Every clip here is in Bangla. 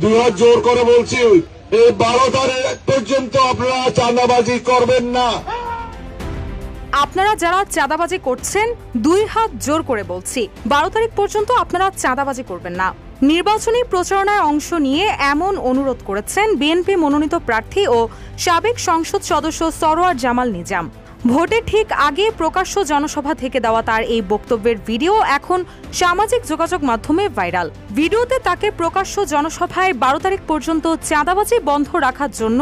দুহাত জোর করে বলছি, এই 12 তারিখ পর্যন্ত আপনারা চাঁদাবাজি করবেন না। আপনারা যারা চাঁদাবাজি করছেন 2 হাত জোর করে বলছি, 12 তারিখ পর্যন্ত আপনারা চাঁদাবাজি করবেন না। নির্বাচনী প্রচারণায় অংশ নিয়ে এমন অনুরোধ করেছেন বিএনপি মনোনীত প্রার্থী ও সাবেক সংসদ সদস্য সরোয়ার জামাল নিজাম। ভোটের ঠিক আগে প্রকাশ্য জনসভা থেকে দেওয়া তার এই বক্তব্যের ভিডিও এখন সামাজিক যোগাযোগ মাধ্যমে ভাইরাল। ভিডিওতে তাকে প্রকাশ্য জনসভায় 12 তারিখ পর্যন্ত চাঁদাবাজি বন্ধ রাখার জন্য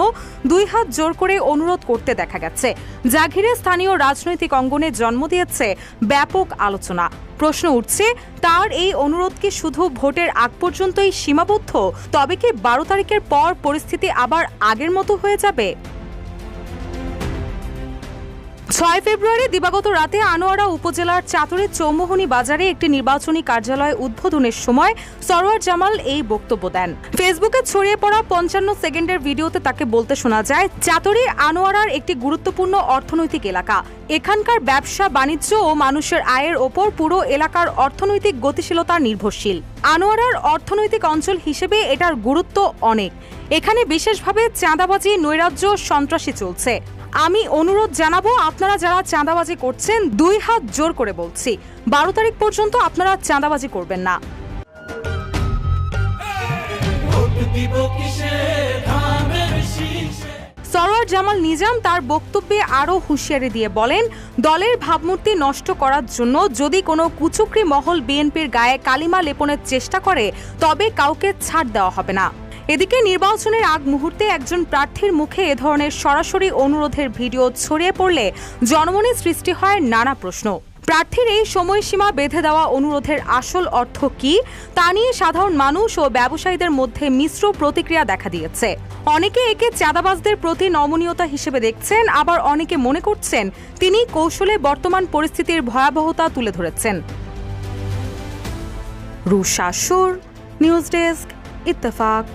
2 হাত জোর করে অনুরোধ করতে দেখা গেছে, যা ঘিরে স্থানীয় রাজনৈতিক অঙ্গনে জন্ম দিয়েছে ব্যাপক আলোচনা। প্রশ্ন উঠছে, তার এই অনুরোধ কি শুধু ভোটের আগ পর্যন্তই সীমাবদ্ধ? তবে কি 12 তারিখের পর পরিস্থিতি আবার আগের মতো হয়ে যাবে? 6 ফেব্রুয়ারি দিবাগত রাতে আনোয়ারা উপজেলার চাতুরীর চৌমোহনী বাজারে একটি নির্বাচনী কার্যালয় উদ্বোধনের সময় সরোয়ার জামাল এই বক্তব্য দেন। ফেসবুকে ছড়িয়ে পড়া 55 সেকেন্ডের ভিডিওতে তাকে বলতে শোনা যায়, চাতুরী আনোয়ারার একটি গুরুত্বপূর্ণ অর্থনৈতিক এলাকা। এখানকার ব্যবসা বাণিজ্য ও মানুষের আয়ের ওপর পুরো এলাকার অর্থনৈতিক গতিশীলতা নির্ভরশীল। আনোয়ারার অর্থনৈতিক অঞ্চল হিসেবে এটার গুরুত্ব অনেক। এখানে বিশেষভাবে চাঁদাবাজি, নৈরাজ্য, সন্ত্রাসী চলছে। আমি অনুরোধ জানাবো, আপনারা যারা চাঁদাবাজি করছেন 2 হাত জোর করে বলছি, 12 তারিখ পর্যন্ত আপনারা চাঁদাবাজি করবেন না। সরোয়ার জামাল নিজাম তার বক্তব্যে আরও হুঁশিয়ারি দিয়ে বলেন, দলের ভাবমূর্তি নষ্ট করার জন্য যদি কোনো কুচক্রী মহল বিএনপির গায়ে কালিমা লেপনের চেষ্টা করে, তবে কাউকে ছাড় দেওয়া হবে না। এদিকে নির্বাচনের আগ মুহূর্তে একজন প্রার্থীর মুখে এ ধরনের সরাসরি অনুরোধের ভিডিও ছড়িয়ে পড়লে জনমনে সৃষ্টি হয় নানা প্রশ্ন। প্রার্থীর এই সময়সীমা বেঁধে দেওয়া অনুরোধের আসল অর্থ কি, তা নিয়ে সাধারণ মানুষ ও ব্যবসায়ীদের মধ্যে মিশ্র প্রতিক্রিয়া দেখা দিয়েছে। অনেকে একে চাঁদাবাজদের প্রতি নমনীয়তা হিসেবে দেখছেন, আবার অনেকে মনে করছেন তিনি কৌশলে বর্তমান পরিস্থিতির ভয়াবহতা তুলে ধরেছেন। রুশা সুর, নিউজ ডেস্ক, ইত্তেফাক।